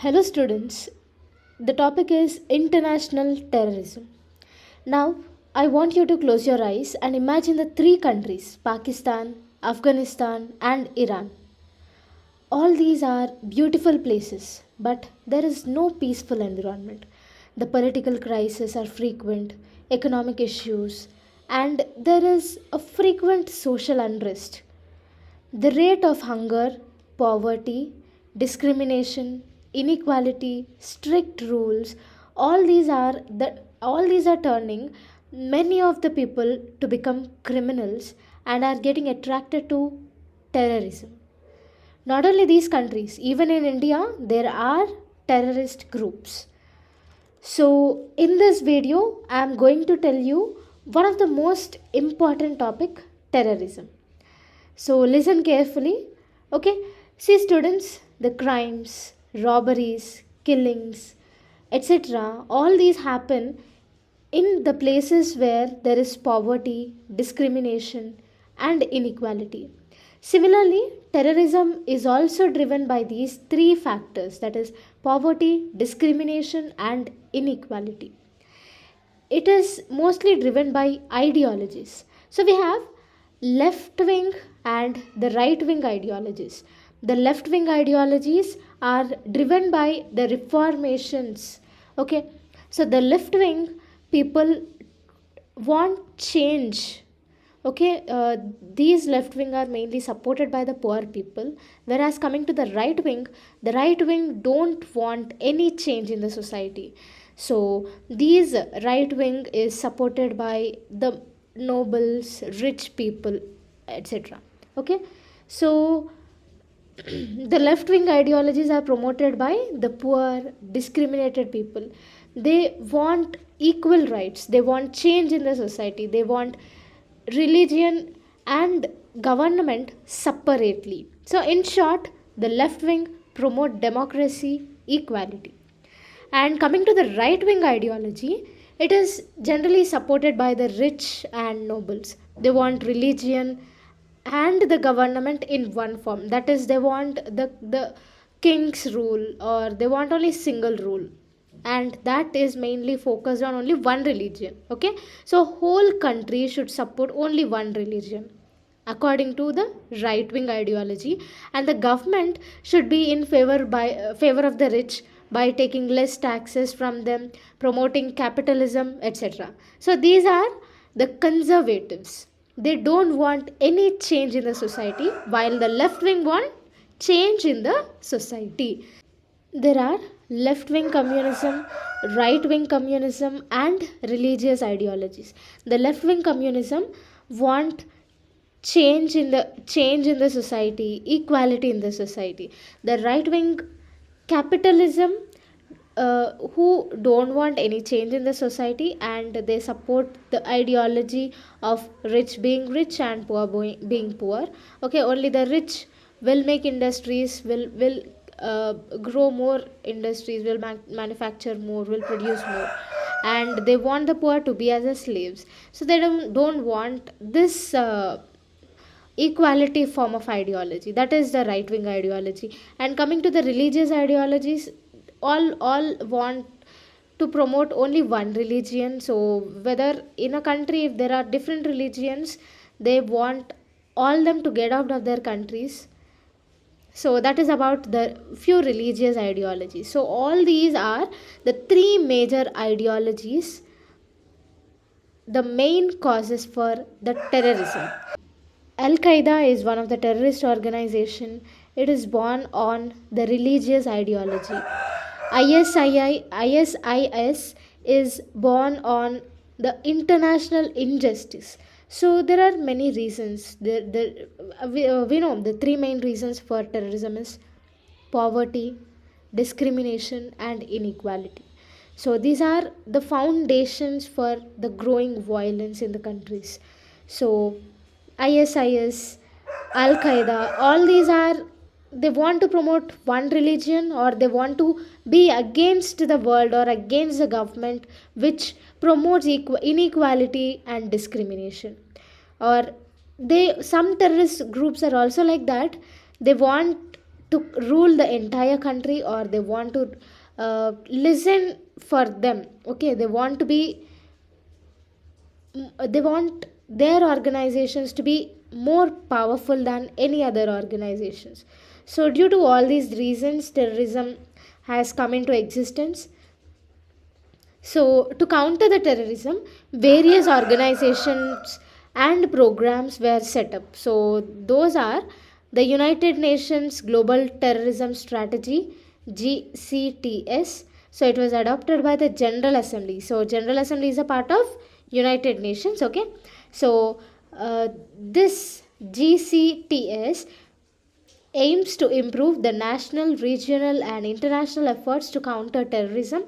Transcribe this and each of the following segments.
Hello, students. The topic is international terrorism. Now, I want you to close your eyes and imagine the three countries Pakistan, Afghanistan, and Iran. All these are beautiful places, but there is no peaceful environment. The political crises are frequent, economic issues, and there is a frequent social unrest. The rate of hunger, poverty, discrimination, inequality, strict rules, all these are turning many of the people to become criminals and are getting attracted to terrorism. Not only these countries, even in India, there are terrorist groups. So, in this video, I am going to tell you one of the most important topic terrorism. So listen carefully. Okay. See, students, the crimes, robberies, killings, etc. All these happen in the places where there is poverty, discrimination, and inequality. Similarly, terrorism is also driven by these three factors, that is, poverty, discrimination, and inequality. It is mostly driven by ideologies. So we have left wing and the right wing ideologies. The left wing ideologies are driven by the reformations. Okay, so the left wing people want change. Okay, these left wing are mainly supported by the poor people, whereas coming to the right wing don't want any change in the society. So these right wing is supported by the nobles, rich people, etc. Okay, so the left wing ideologies are promoted by the poor, discriminated people. They want equal rights, they want change in the society, they want religion and government separately. So, in short, the left wing promote democracy, equality. And coming to the right wing ideology, it is generally supported by the rich and nobles. They want religion and the government in one form. That is, they want the king's rule, or they want only single rule. And that is mainly focused on only one religion. Okay, so whole country should support only one religion according to the right wing ideology, and the government should be in favor of the rich by taking less taxes from them, promoting capitalism, etc. So these are the conservatives. They don't want any change in the society, while the left wing want change in the society. There are left wing communism, right wing communism, and religious ideologies. The left wing communism want change in the society, equality in the society. The right wing capitalism, who don't want any change in the society, and they support the ideology of rich being rich and poor being poor. Okay, only the rich will make industries, will grow more industries, will manufacture more, will produce more, and they want the poor to be as a slaves. So they don't want this equality form of ideology. That is the right wing ideology. And coming to the religious ideologies, all want to promote only one religion. So whether in a country, if there are different religions, they want all them to get out of their countries. So that is about the few religious ideologies. So all these are the three major ideologies, the main causes for the terrorism. Al Qaeda is one of the terrorist organization. It is born on the religious ideology. ISIS is born on the international injustice. So there are many reasons. We know the three main reasons for terrorism is poverty, discrimination, and inequality. So these are the foundations for the growing violence in the countries. So ISIS, Al Qaeda, all these are, they want to promote one religion, or they want to be against the world or against the government which promotes inequality and discrimination. Or they, some terrorist groups are also like that. They want to rule the entire country, or they want to listen for them. Okay, they want their organizations to be more powerful than any other organizations. So due to all these reasons, terrorism has come into existence. So, to counter the terrorism, various organizations and programs were set up. So, those are the United Nations Global Terrorism Strategy, GCTS. So, it was adopted by the General Assembly. So, General Assembly is a part of United Nations. Okay. So, this GCTS aims to improve the national, regional, and international efforts to counter terrorism,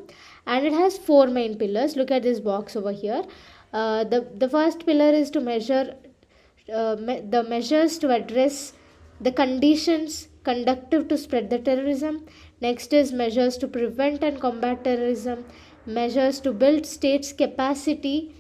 and it has four main pillars. Look at this box over here. The first pillar is to measure the measures to address the conditions conducive to spread the terrorism. Next is measures to prevent and combat terrorism, measures to build states' capacity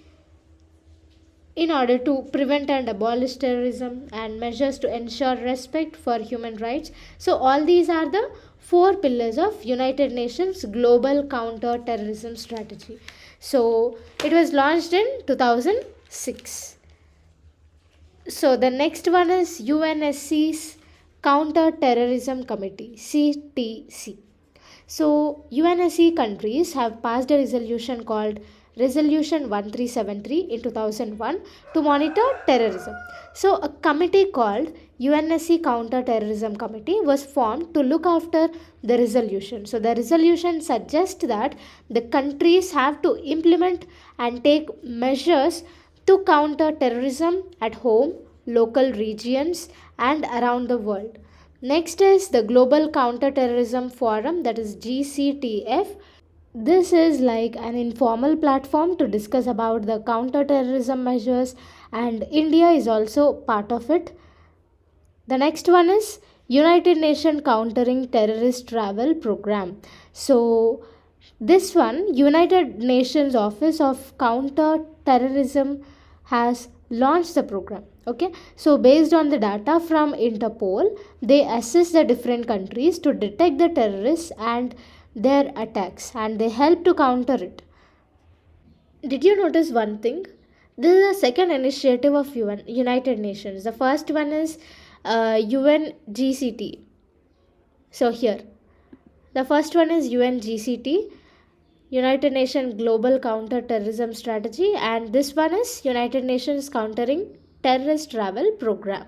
in order to prevent and abolish terrorism, and measures to ensure respect for human rights. So all these are the four pillars of United Nations Global Counter Terrorism Strategy. So it was launched in 2006. So the next one is UNSC's Counter Terrorism Committee, CTC. So UNSC countries have passed a resolution called Resolution 1373 in 2001 to monitor terrorism. So a committee called UNSC Counter Terrorism Committee was formed to look after the resolution. So the resolution suggests that the countries have to implement and take measures to counter terrorism at home, local regions, and around the world. Next is the Global Counterterrorism Forum, that is GCTF. This is like an informal platform to discuss about the counterterrorism measures, and India is also part of it. The next one is United Nations Countering Terrorist Travel Program. So this one, United Nations Office of Counter Terrorism has launched the program. Okay, so based on the data from Interpol, they assess the different countries to detect the terrorists and their attacks, and they help to counter it. Did you notice one thing? This is the second initiative of United Nations. The first one is UNGCT. So here, the first one is UNGCT, United Nations Global Counter Terrorism Strategy, and this one is United Nations Countering Terrorist Travel Program.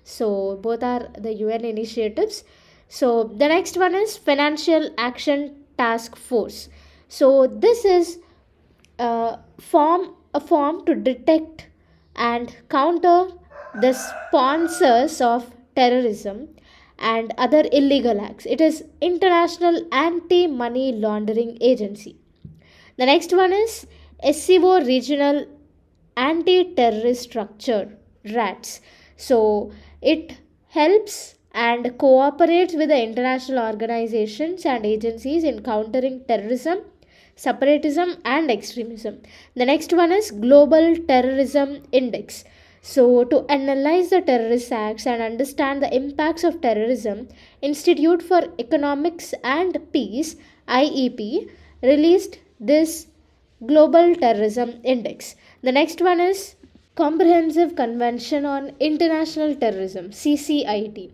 So both are the UN initiatives. So the next one is Financial Action Task Force. So this is a form to detect and counter the sponsors of terrorism and other illegal acts. It is International Anti-Money Laundering Agency. The next one is SCO Regional Anti-Terrorist Structure, RATS. So it helps and cooperates with the international organizations and agencies in countering terrorism, separatism, and extremism. The next one is Global Terrorism Index. So to analyze the terrorist acts and understand the impacts of terrorism, Institute for Economics and Peace, IEP, released this Global Terrorism Index. The next one is Comprehensive Convention on International Terrorism, CCIT.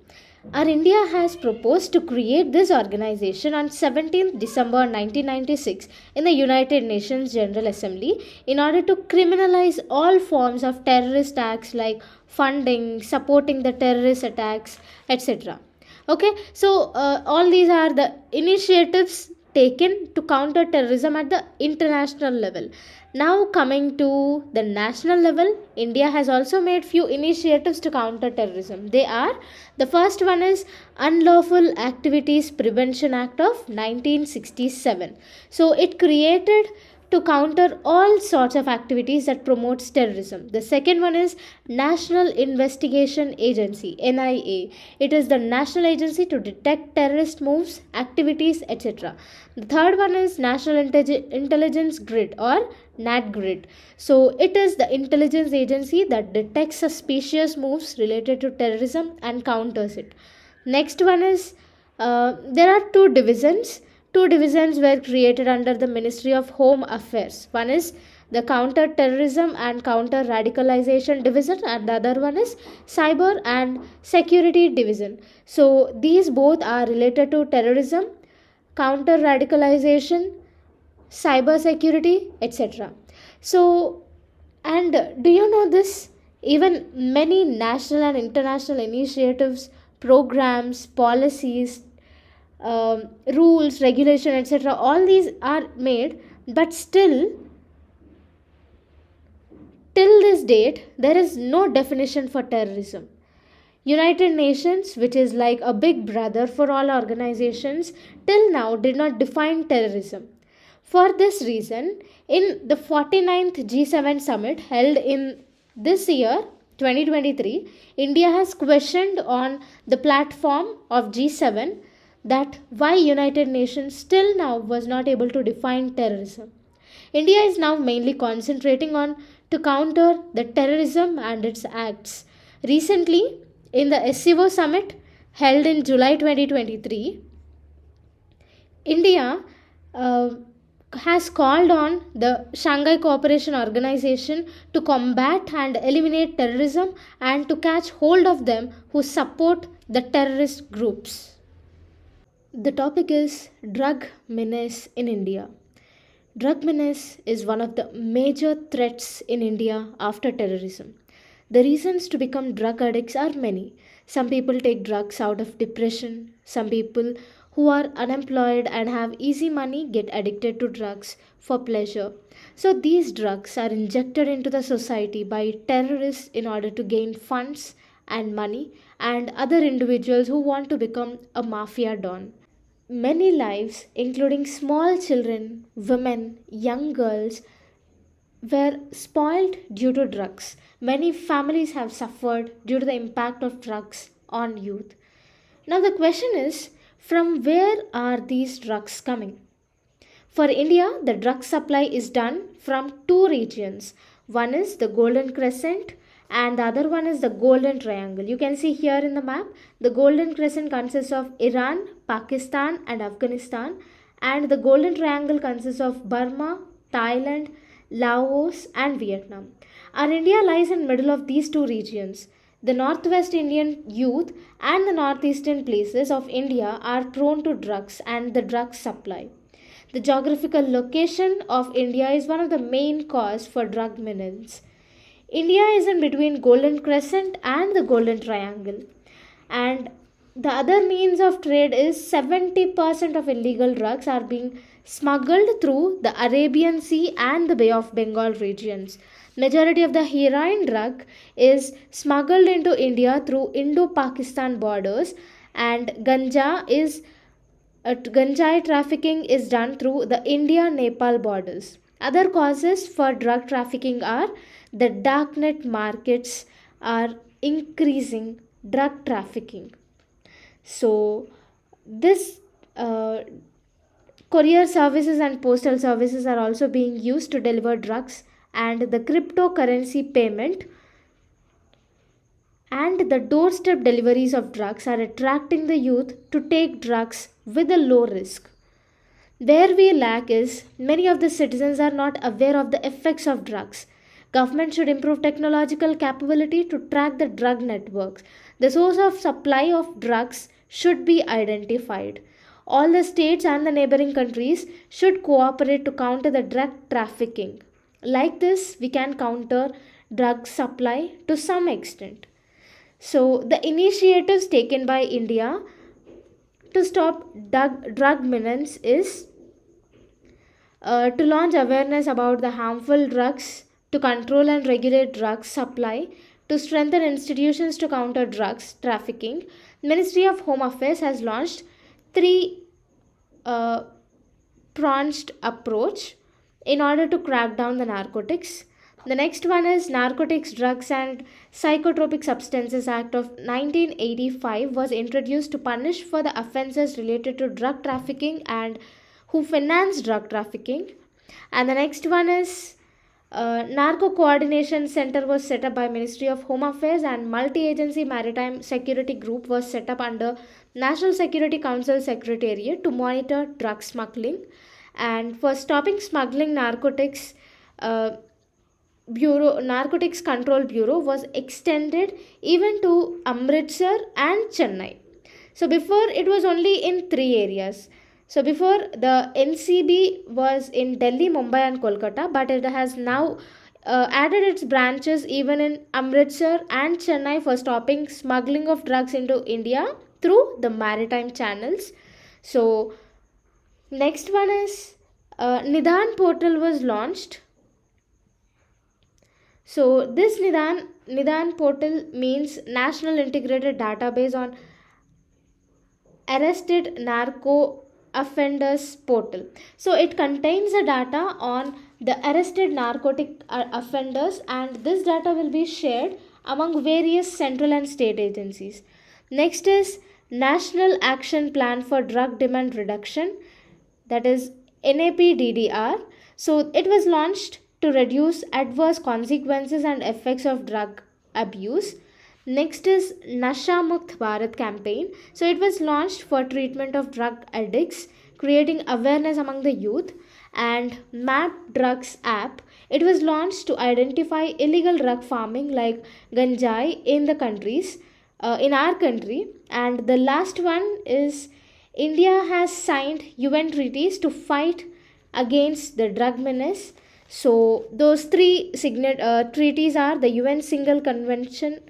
Our India has proposed to create this organization on 17th December 1996 in the United Nations General Assembly in order to criminalize all forms of terrorist acts like funding, supporting the terrorist attacks, etc. Okay, so all these are the initiatives taken to counter terrorism at the international level. Now coming to the national level, India has also made few initiatives to counter terrorism. They are, the first one is Unlawful Activities Prevention Act of 1967. So it created to counter all sorts of activities that promotes terrorism. The second one is National Investigation Agency, NIA. It is the national agency to detect terrorist moves, activities, etc. The third one is National Intelligence Grid or NatGrid. So it is the intelligence agency that detects suspicious moves related to terrorism and counters it. Next one is There are two divisions. Two divisions were created under the Ministry of Home Affairs. One is the Counter Terrorism and Counter Radicalization Division, and the other one is Cyber and Security Division. So these both are related to terrorism, counter radicalization, cyber security, etc. So, and do you know this? Even many national and international initiatives, programs, policies, rules, regulation, etc., all these are made, but still, till this date, there is no definition for terrorism. United Nations, which is like a big brother for all organizations, till now did not define terrorism. For this reason, in the 49th G7 summit held in this year, 2023, India has questioned on the platform of G7 that why United Nations still now was not able to define terrorism. India is now mainly concentrating on to counter the terrorism and its acts. Recently, in the SCO summit held in July 2023, India uh, has called on the Shanghai Cooperation Organization to combat and eliminate terrorism and to catch hold of them who support the terrorist groups. The topic is drug menace in India. Drug menace is one of the major threats in India after terrorism. The reasons to become drug addicts are many. Some people take drugs out of depression. Some people who are unemployed and have easy money get addicted to drugs for pleasure. So these drugs are injected into the society by terrorists in order to gain funds and money and other individuals who want to become a mafia don. Many lives, including small children, women, young girls, were spoiled due to drugs. Many families have suffered due to the impact of drugs on youth. Now, the question is from where are these drugs coming? For India, the drug supply is done from two regions. One is the Golden Crescent and the other one is the Golden Triangle. You can see here in the map, the Golden Crescent consists of Iran, Pakistan and Afghanistan, and the Golden Triangle consists of Burma, Thailand, Laos and Vietnam. Our India lies in middle of these two regions. The northwest Indian youth and the northeastern places of India are prone to drugs and the drug supply. The geographical location of India is one of the main cause for drug menace. India is in between Golden Crescent and the Golden Triangle. And the other means of trade is 70% of illegal drugs are being smuggled through the Arabian Sea and the Bay of Bengal regions. Majority of the heroin drug is smuggled into India through Indo-Pakistan borders, and ganjai trafficking is done through the India-Nepal borders. Other causes for drug trafficking are the darknet markets are increasing drug trafficking. So this courier services and postal services are also being used to deliver drugs, and the cryptocurrency payment and the doorstep deliveries of drugs are attracting the youth to take drugs with a low risk. Where we lack is many of the citizens are not aware of the effects of drugs. Government should improve technological capability to track the drug networks. The source of supply of drugs should be identified. All the states and the neighboring countries should cooperate to counter the drug trafficking. Like this, we can counter drug supply to some extent. So, the initiatives taken by India to stop drug menace is to launch awareness about the harmful drugs, to control and regulate drug supply, to strengthen institutions to counter drugs trafficking. Ministry of Home Affairs has launched three uh, pronged approach in order to crack down the narcotics. The next one is Narcotics, Drugs and Psychotropic Substances Act of 1985 was introduced to punish for the offences related to drug trafficking and who finance drug trafficking. And the next one is Narco Coordination Center was set up by Ministry of Home Affairs, and Multi-Agency Maritime Security Group was set up under National Security Council Secretariat to monitor drug smuggling. And for stopping smuggling, uh, Narcotics Control Bureau was extended even to Amritsar and Chennai. So before it was only in three areas. So before the NCB was in Delhi, Mumbai, and Kolkata, but it has now added its branches even in Amritsar and Chennai for stopping smuggling of drugs into India through the maritime channels. So next one is Nidan portal was launched. So this Nidan portal means National Integrated Database on Arrested Narco Offenders portal. So it contains the data on the arrested narcotic offenders, and this data will be shared among various central and state agencies. Next is National Action Plan for Drug Demand Reduction, that is NAPDDR. So it was launched to reduce adverse consequences and effects of drug abuse. Next is Nasha Mukt Bharat campaign. So it was launched for treatment of drug addicts, creating awareness among the youth. And Map Drugs app. It was launched to identify illegal drug farming like ganjai in the countries, in our country. And the last one is India has signed UN treaties to fight against the drug menace. So those three treaties are the UN Single Convention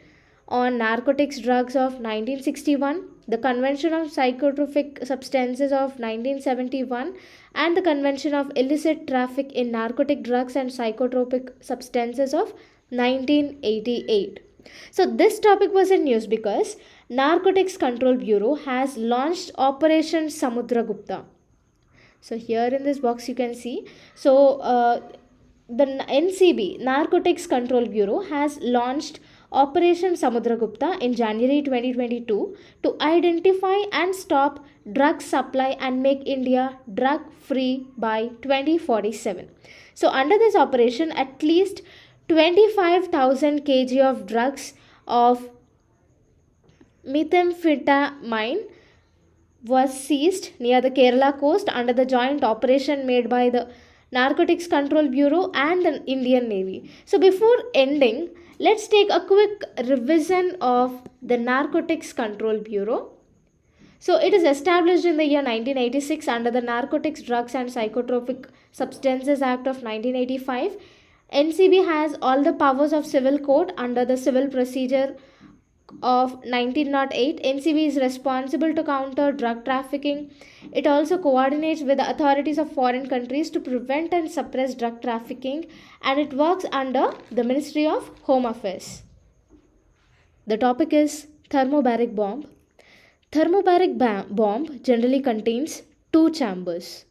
on Narcotics Drugs of 1961, the Convention on Psychotropic Substances of 1971, and the Convention of Illicit Traffic in Narcotic Drugs and Psychotropic Substances of 1988. So this topic was in news because Narcotics Control Bureau has launched Operation Samudragupta. So here in this box you can see. So the NCB, Narcotics Control Bureau, has launched Operation Samudragupta in January 2022 to identify and stop drug supply and make India drug free by 2047. So under this operation, at least 25,000 kg of drugs of methamphetamine was seized near the Kerala coast under the joint operation made by the Narcotics Control Bureau and the Indian Navy. So before ending, let's take a quick revision of the Narcotics Control Bureau. So it is established in the year 1986 under the Narcotics, Drugs and Psychotropic Substances Act of 1985. NCB has all the powers of civil code under the Civil Procedure of 1908. NCB is responsible to counter drug trafficking. It also coordinates with the authorities of foreign countries to prevent and suppress drug trafficking, and it works under the Ministry of Home Affairs. The topic is thermobaric bomb. Thermobaric bomb generally contains two chambers.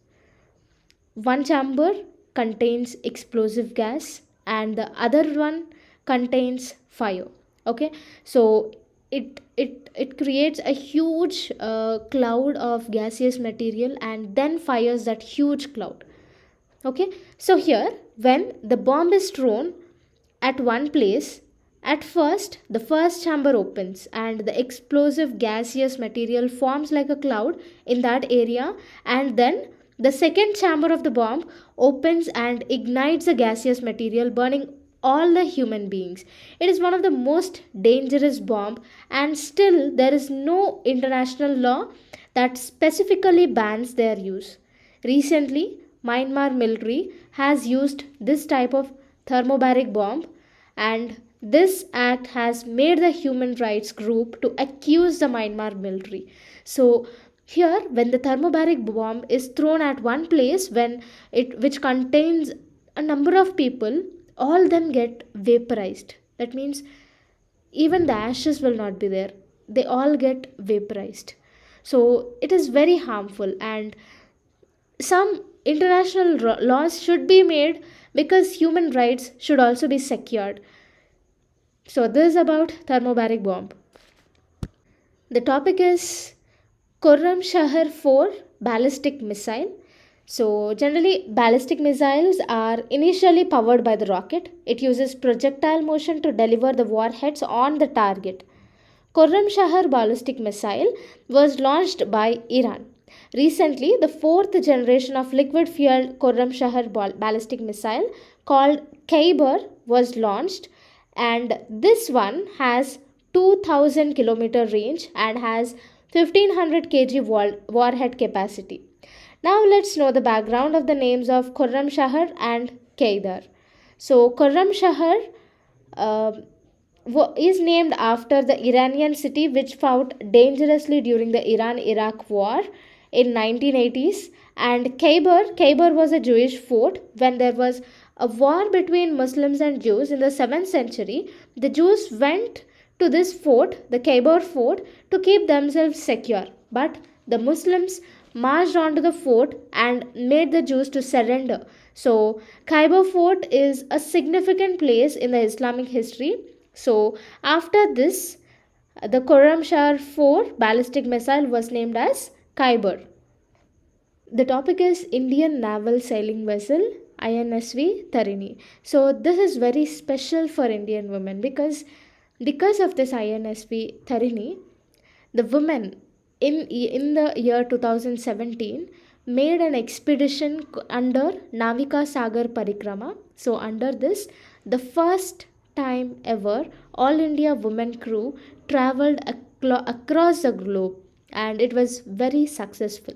One chamber contains explosive gas and the other one contains fire. Okay, so it creates a huge cloud of gaseous material and then fires that huge cloud. Okay, so here when the bomb is thrown at one place, at first the first chamber opens and the explosive gaseous material forms like a cloud in that area, and then the second chamber of the bomb opens and ignites the gaseous material, burning all the human beings. It is one of the most dangerous bomb, and still there is no international law that specifically bans their use. Recently, Myanmar military has used this type of thermobaric bomb, and this act has made the human rights group to accuse the Myanmar military. So here when the thermobaric bomb is thrown at one place, when it which contains a number of people, all them get vaporized. That means even the ashes will not be there, they all get vaporized. So it is very harmful, and some international laws should be made because human rights should also be secured. So this is about thermobaric bomb. The topic is Khurram Shahar 4 ballistic missile. So generally ballistic missiles are initially powered by the rocket. It uses projectile motion to deliver the warheads on the target. Khurram Shahar ballistic missile was launched by Iran. Recently, the fourth generation of liquid fueled Khurram Shahar ballistic missile called Khyber was launched, and this one has 2000 kilometer range and has 1500 kg warhead capacity. Now let's know the background of the names of Khurram Shahar and Khyber. So Khurram Shahar uh, is named after the Iranian city which fought dangerously during the Iran-Iraq war in 1980s, and Khyber was a Jewish fort. When there was a war between Muslims and Jews in the 7th century, the Jews went to this fort, the Khyber fort, to keep themselves secure. But the Muslims marched onto the fort and made the Jews to surrender. So, Khyber fort is a significant place in the Islamic history. So, after this, the Khurram Shah 4 ballistic missile was named as Khyber. The topic is Indian naval sailing vessel INSV Tarini. So this is very special for Indian women because of this INSV Tarini, the women in the year 2017 made an expedition under Navika Sagar Parikrama. So under this, the first time ever all India women crew traveled across the globe, and it was very successful.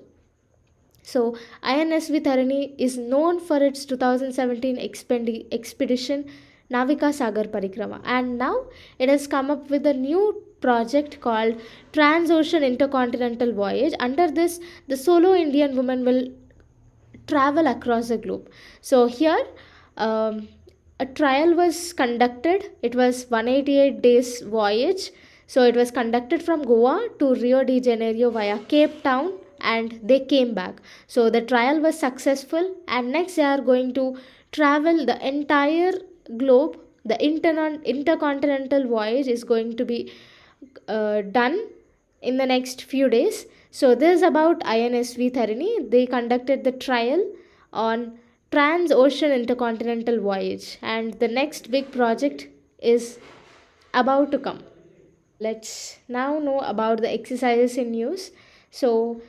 So, INSV Tarini is known for its 2017 expedition Navika Sagar Parikrama, and now it has come up with a new project called Transocean Intercontinental Voyage. Under this, the solo Indian woman will travel across the globe. So, here a trial was conducted. It was 188 days voyage. So, it was conducted from Goa to Rio de Janeiro via Cape Town, and they came back. So the trial was successful, and next they are going to travel the entire globe. The intercontinental voyage is going to be done in the next few days. So this is about INSV Tarini. They conducted the trial on Trans-Ocean Intercontinental Voyage, and the next big project is about to come. Let's now know about the exercises in news. So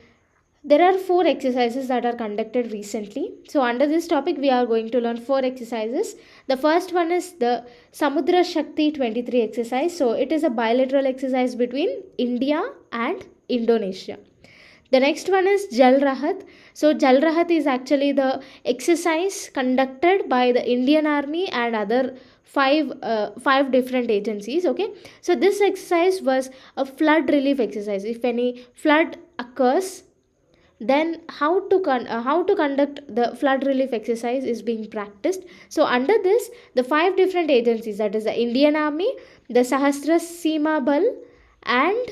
there are 4 exercises that are conducted recently. So under this topic, we are going to learn 4 exercises. The first one is the Samudra Shakti 23 exercise. So it is a bilateral exercise between India and Indonesia. The next one is Jal Rahat. So Jal Rahat is actually the exercise conducted by the Indian Army and other five different agencies. Okay, so this exercise was a flood relief exercise. If any flood occurs, then how to conduct the flood relief exercise is being practiced. So under this, the 5 different agencies, that is the Indian Army, the Sahasra Seema Bal, and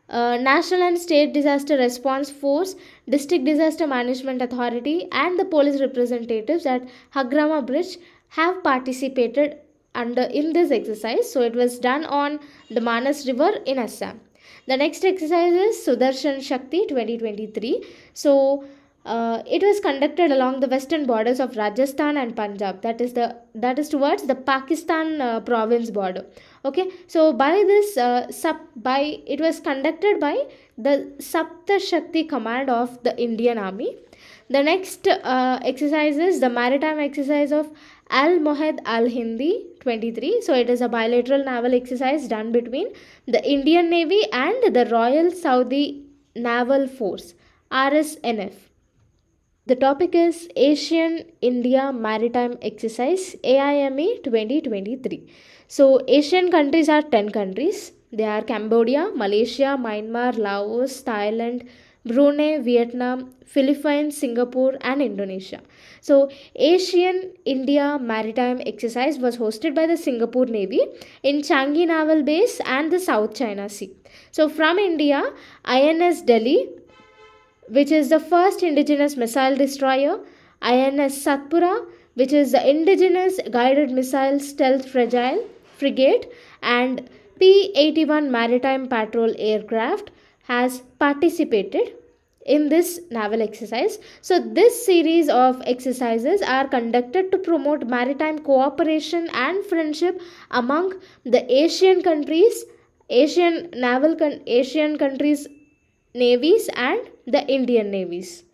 National and State Disaster Response Force, District Disaster Management Authority, and the police representatives at Hagrama Bridge have participated in this exercise. So it was done on the Manas River in Assam. The next exercise is Sudarshan Shakti 2023. So it was conducted along the western borders of Rajasthan and Punjab. That is towards the Pakistan province border. Okay, so it was conducted by the Sapta Shakti Command of the Indian Army. The next exercise is the maritime exercise of Al Mohed Al Hindi 23. So it is a bilateral naval exercise done between the Indian Navy and the Royal Saudi Naval Force RSNF. The topic is Asian India Maritime Exercise AIME 2023. So Asian countries are 10 countries. They are Cambodia, Malaysia, Myanmar, Laos, Thailand, Brunei, Vietnam, Philippines, Singapore, and Indonesia. So Asian India Maritime Exercise was hosted by the Singapore Navy in Changi Naval Base and the South China Sea. So from India, INS Delhi, which is the first indigenous missile destroyer, INS Satpura, which is the indigenous guided missile stealth frigate, and P-81 maritime patrol aircraft has participated in this naval exercise. So this series of exercises are conducted to promote maritime cooperation and friendship among the Asian countries Asian countries navies and the Indian navies.